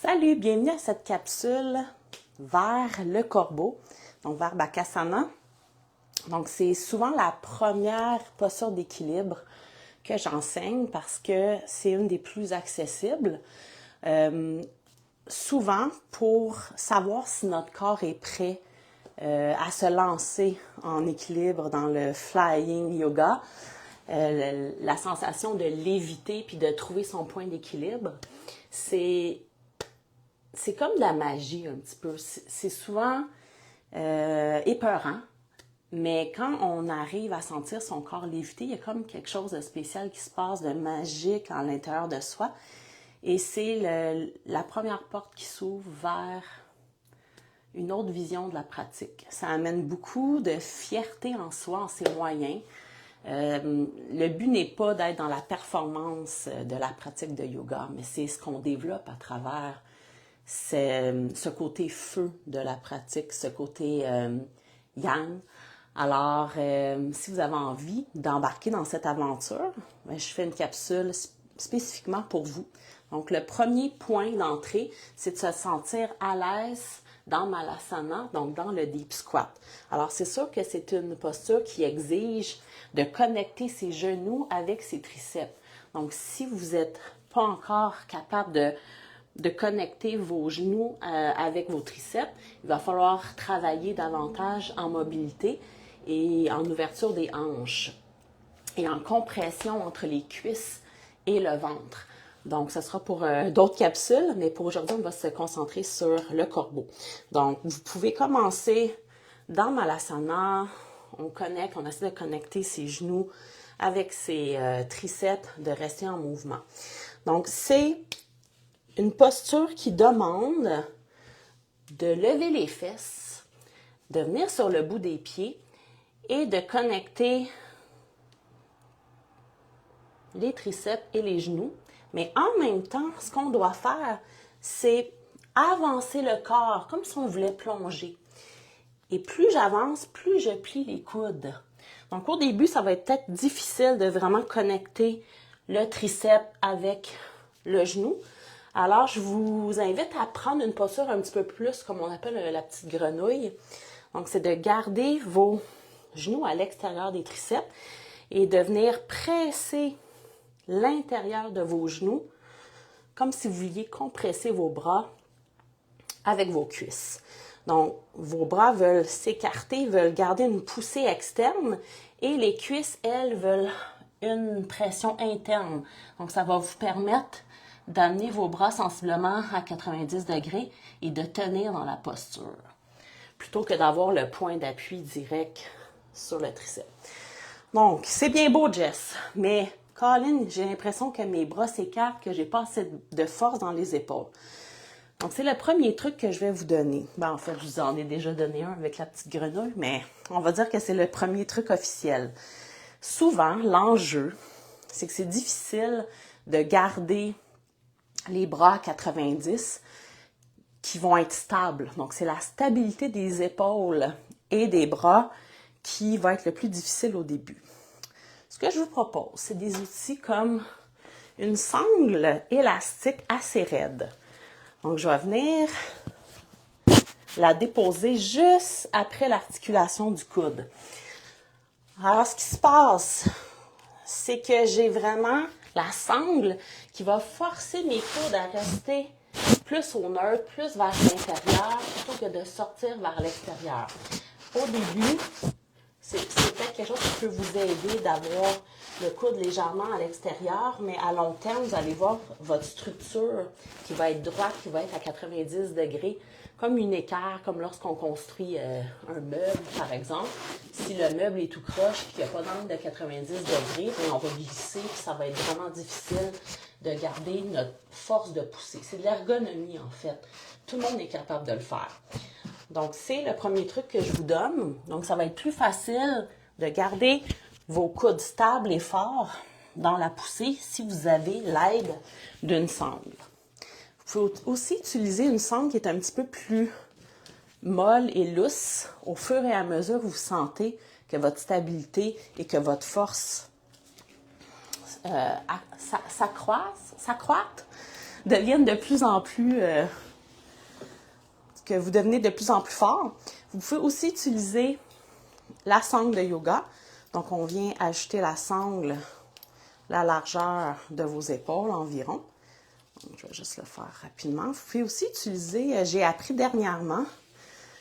Salut, bienvenue à cette capsule vers le corbeau, donc vers Bakasana. Donc, c'est souvent la première posture d'équilibre que j'enseigne parce que c'est une des plus accessibles. Souvent, pour savoir si notre corps est prêt à se lancer en équilibre dans le flying yoga, la sensation de léviter puis de trouver son point d'équilibre, c'est comme de la magie un petit peu. C'est souvent épeurant, mais quand on arrive à sentir son corps léviter, il y a comme quelque chose de spécial qui se passe, de magique à l'intérieur de soi. Et c'est la première porte qui s'ouvre vers une autre vision de la pratique. Ça amène beaucoup de fierté en soi, en ses moyens. Le but n'est pas d'être dans la performance de la pratique de yoga, mais c'est ce qu'on développe à travers ce côté feu de la pratique, ce côté yang. Alors, si vous avez envie d'embarquer dans cette aventure, je fais une capsule spécifiquement pour vous. Donc, le premier point d'entrée, c'est de se sentir à l'aise dans Malasana, donc dans le Deep Squat. Alors, c'est sûr que c'est une posture qui exige de connecter ses genoux avec ses triceps. Donc, si vous n'êtes pas encore capable de connecter vos genoux avec vos triceps, il va falloir travailler davantage en mobilité et en ouverture des hanches et en compression entre les cuisses et le ventre. Donc, ce sera pour d'autres capsules, mais pour aujourd'hui, on va se concentrer sur le corbeau. Donc, vous pouvez commencer dans Malasana. On essaie de connecter ses genoux avec ses triceps, de rester en mouvement. Donc, c'est une posture qui demande de lever les fesses, de venir sur le bout des pieds et de connecter les triceps et les genoux. Mais en même temps, ce qu'on doit faire, c'est avancer le corps comme si on voulait plonger. Et plus j'avance, plus je plie les coudes. Donc au début, ça va être peut-être difficile de vraiment connecter le triceps avec le genou. Alors, je vous invite à prendre une posture un petit peu plus, comme on appelle la petite grenouille. Donc, c'est de garder vos genoux à l'extérieur des triceps et de venir presser l'intérieur de vos genoux, comme si vous vouliez compresser vos bras avec vos cuisses. Donc, vos bras veulent s'écarter, veulent garder une poussée externe et les cuisses, elles, veulent une pression interne. Donc, ça va vous permettre d'amener vos bras sensiblement à 90 degrés et de tenir dans la posture, plutôt que d'avoir le point d'appui direct sur le triceps. Donc, c'est bien beau, Jess, mais Colin, j'ai l'impression que mes bras s'écartent, que j'ai pas assez de force dans les épaules. Donc, c'est le premier truc que je vais vous donner. En fait, je vous en ai déjà donné un avec la petite grenouille, mais on va dire que c'est le premier truc officiel. Souvent, l'enjeu, c'est que c'est difficile de garder les bras à 90 qui vont être stables. Donc, c'est la stabilité des épaules et des bras qui va être le plus difficile au début. Ce que je vous propose, c'est des outils comme une sangle élastique assez raide. Donc, je vais venir la déposer juste après l'articulation du coude. Alors, ce qui se passe, c'est que j'ai vraiment la sangle qui va forcer mes coudes à rester plus au neutre, plus vers l'intérieur, plutôt que de sortir vers l'extérieur. Au début, c'est peut-être quelque chose qui peut vous aider d'avoir le coude légèrement à l'extérieur, mais à long terme, vous allez voir votre structure qui va être droite, qui va être à 90 degrés, comme une équerre, comme lorsqu'on construit un meuble, par exemple. Si le meuble est tout croche et qu'il n'y a pas d'angle de 90 degrés, on va glisser et ça va être vraiment difficile de garder notre force de poussée. C'est de l'ergonomie, en fait. Tout le monde est capable de le faire. Donc, c'est le premier truc que je vous donne. Donc, ça va être plus facile de garder vos coudes stables et forts dans la poussée si vous avez l'aide d'une sangle. Vous pouvez aussi utiliser une sangle qui est un petit peu plus molle et lousse au fur et à mesure que vous sentez que votre stabilité et que votre force s'accroître. devienne de plus en plus... que vous devenez de plus en plus fort. Vous pouvez aussi utiliser la sangle de yoga. Donc, on vient ajouter la sangle, la largeur de vos épaules environ. Donc, je vais juste le faire rapidement. Vous pouvez aussi utiliser, j'ai appris dernièrement,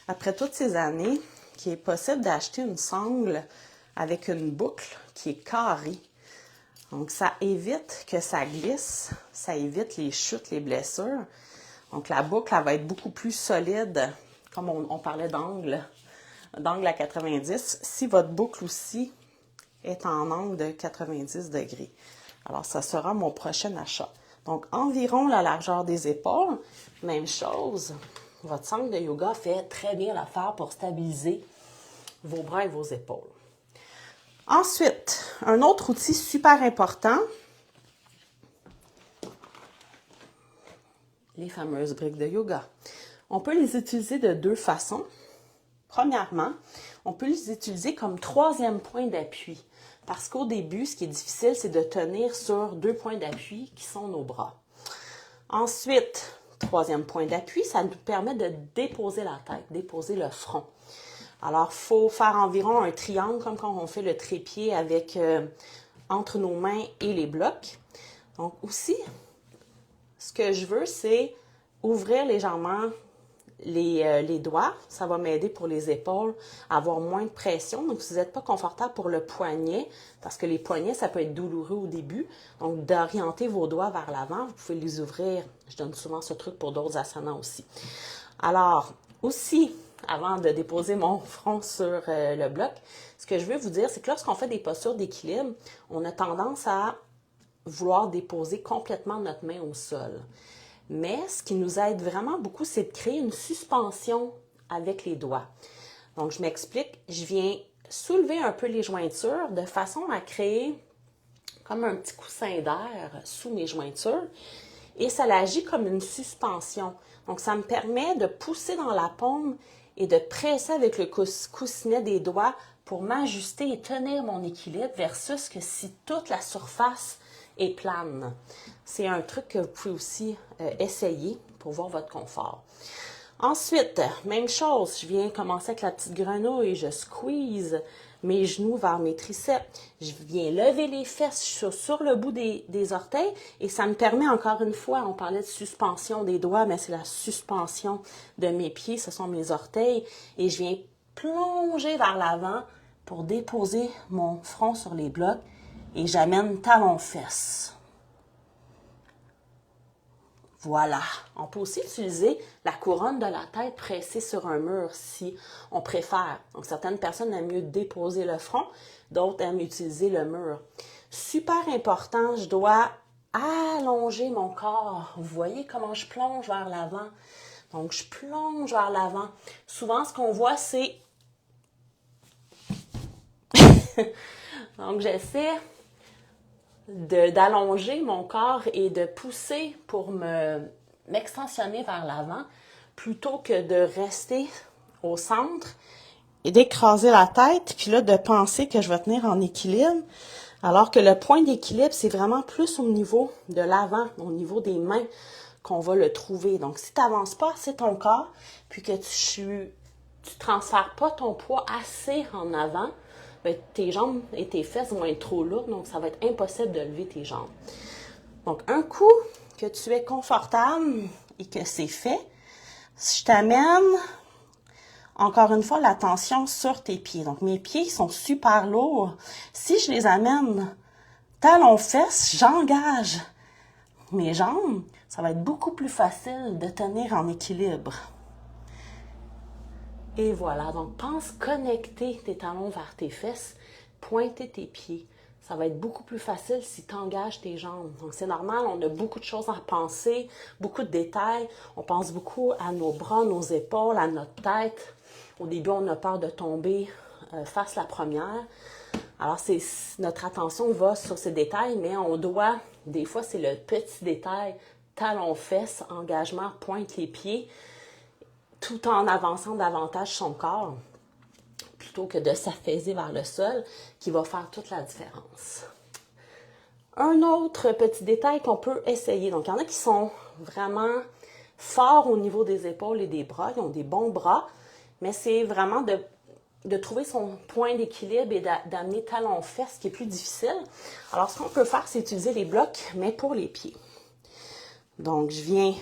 après toutes ces années, qu'il est possible d'acheter une sangle avec une boucle qui est carrée. Donc, ça évite que ça glisse, ça évite les chutes, les blessures. Donc, la boucle, elle va être beaucoup plus solide, comme on parlait d'angle à 90. Si votre boucle aussi est en angle de 90 degrés. Alors, ça sera mon prochain achat. Donc, environ la largeur des épaules. Même chose, votre sangle de yoga fait très bien l'affaire pour stabiliser vos bras et vos épaules. Ensuite, un autre outil super important, les fameuses briques de yoga. On peut les utiliser de deux façons. Premièrement, on peut les utiliser comme troisième point d'appui. Parce qu'au début, ce qui est difficile, c'est de tenir sur deux points d'appui qui sont nos bras. Ensuite, troisième point d'appui, ça nous permet de déposer la tête, déposer le front. Alors, il faut faire environ un triangle, comme quand on fait le trépied avec entre nos mains et les blocs. Donc aussi, ce que je veux, c'est ouvrir légèrement les doigts. Ça va m'aider pour les épaules à avoir moins de pression. Donc, si vous n'êtes pas confortable pour le poignet, parce que les poignets, ça peut être douloureux au début. Donc, d'orienter vos doigts vers l'avant, vous pouvez les ouvrir. Je donne souvent ce truc pour d'autres asanas aussi. Alors, aussi, avant de déposer mon front sur le bloc, ce que je veux vous dire, c'est que lorsqu'on fait des postures d'équilibre, on a tendance à vouloir déposer complètement notre main au sol. Mais ce qui nous aide vraiment beaucoup, c'est de créer une suspension avec les doigts. Donc, je m'explique. Je viens soulever un peu les jointures de façon à créer comme un petit coussin d'air sous mes jointures. Et ça agit comme une suspension. Donc, ça me permet de pousser dans la paume et de presser avec le coussinet des doigts pour m'ajuster et tenir mon équilibre versus que si toute la surface est plane. C'est un truc que vous pouvez aussi essayer pour voir votre confort. Ensuite, même chose, je viens commencer avec la petite grenouille, je squeeze mes genoux vers mes triceps, je viens lever les fesses sur le bout des orteils et ça me permet encore une fois, on parlait de suspension des doigts, mais c'est la suspension de mes pieds, ce sont mes orteils et je viens plonger vers l'avant pour déposer mon front sur les blocs et j'amène talon-fesses. Voilà. On peut aussi utiliser la couronne de la tête pressée sur un mur si on préfère. Donc, certaines personnes aiment mieux déposer le front, d'autres aiment utiliser le mur. Super important, je dois allonger mon corps. Vous voyez comment je plonge vers l'avant? Donc, je plonge vers l'avant. Souvent, ce qu'on voit, c'est... Donc, j'essaie d'allonger mon corps et de pousser pour m'extensionner vers l'avant plutôt que de rester au centre et d'écraser la tête, puis là, de penser que je vais tenir en équilibre, alors que le point d'équilibre, c'est vraiment plus au niveau de l'avant, au niveau des mains qu'on va le trouver. Donc, si tu n'avances pas assez ton corps, puis que tu transfères pas ton poids assez en avant, ben, tes jambes et tes fesses vont être trop lourdes, donc ça va être impossible de lever tes jambes. Donc, un coup que tu es confortable et que c'est fait, je t'amène encore une fois l'attention sur tes pieds. Donc, mes pieds sont super lourds. Si je les amène talons-fesses, j'engage mes jambes, ça va être beaucoup plus facile de tenir en équilibre. Et voilà, donc pense connecter tes talons vers tes fesses, pointer tes pieds. Ça va être beaucoup plus facile si tu engages tes jambes. Donc c'est normal, on a beaucoup de choses à penser, beaucoup de détails. On pense beaucoup à nos bras, nos épaules, à notre tête. Au début, on a peur de tomber face la première. Alors notre attention va sur ces détails, mais on doit, des fois c'est le petit détail, talons-fesses, engagement, pointe les pieds, tout en avançant davantage son corps, plutôt que de s'affaiser vers le sol, qui va faire toute la différence. Un autre petit détail qu'on peut essayer, donc il y en a qui sont vraiment forts au niveau des épaules et des bras. Ils ont des bons bras, mais c'est vraiment de trouver son point d'équilibre et d'amener talon-fesse, ce qui est plus difficile. Alors, ce qu'on peut faire, c'est utiliser les blocs, mais pour les pieds. Donc, je viens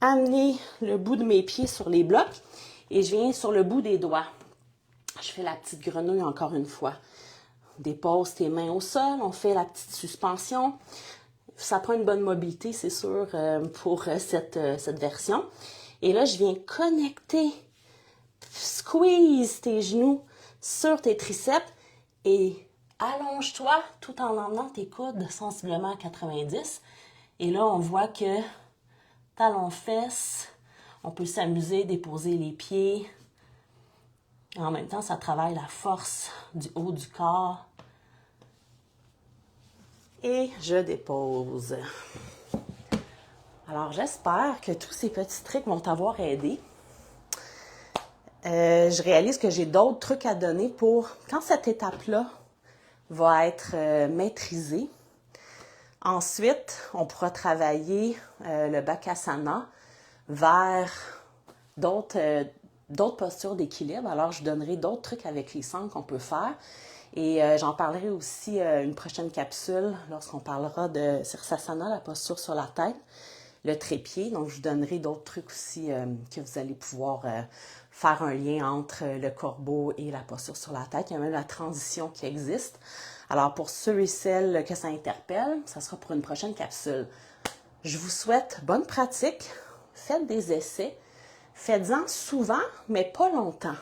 amener le bout de mes pieds sur les blocs et je viens sur le bout des doigts. Je fais la petite grenouille encore une fois. Dépose tes mains au sol, on fait la petite suspension. Ça prend une bonne mobilité, c'est sûr, pour cette version. Et là, je viens connecter, squeeze tes genoux sur tes triceps et allonge-toi tout en emmenant tes coudes sensiblement à 90. Et là, on voit que talons-fesses, on peut s'amuser, déposer les pieds. En même temps, ça travaille la force du haut du corps. Et je dépose. Alors, j'espère que tous ces petits trucs vont t'avoir aidé. Je réalise que j'ai d'autres trucs à donner pour quand cette étape-là va être maîtrisée. Ensuite, on pourra travailler le Bakasana vers d'autres postures d'équilibre. Alors, je donnerai d'autres trucs avec les sangles qu'on peut faire. Et j'en parlerai aussi une prochaine capsule lorsqu'on parlera de Sirsasana, la posture sur la tête, le trépied. Donc, je vous donnerai d'autres trucs aussi que vous allez pouvoir faire un lien entre le corbeau et la posture sur la tête. Il y a même la transition qui existe. Alors, pour ceux et celles que ça interpelle, ça sera pour une prochaine capsule. Je vous souhaite bonne pratique. Faites des essais. Faites-en souvent, mais pas longtemps.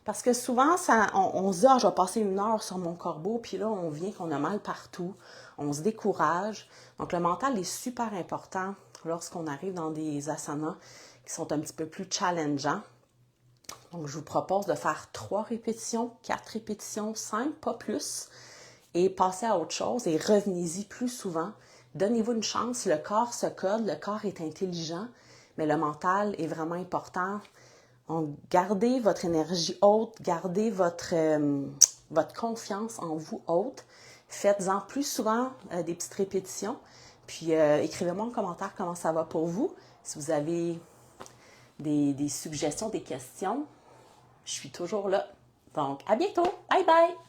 Parce que souvent, on se dit « Ah, je vais passer 1 heure sur mon corbeau », puis là, on vient qu'on a mal partout, on se décourage. Donc, le mental est super important lorsqu'on arrive dans des asanas qui sont un petit peu plus challengeants. Donc, je vous propose de faire 3 répétitions, 4 répétitions, 5, pas plus, et passer à autre chose et revenez-y plus souvent. Donnez-vous une chance, le corps se code, le corps est intelligent, mais le mental est vraiment important. Donc, gardez votre énergie haute, gardez votre confiance en vous haute. Faites-en plus souvent des petites répétitions. Puis, écrivez-moi en commentaire comment ça va pour vous. Si vous avez des suggestions, des questions, je suis toujours là. Donc, à bientôt. Bye bye!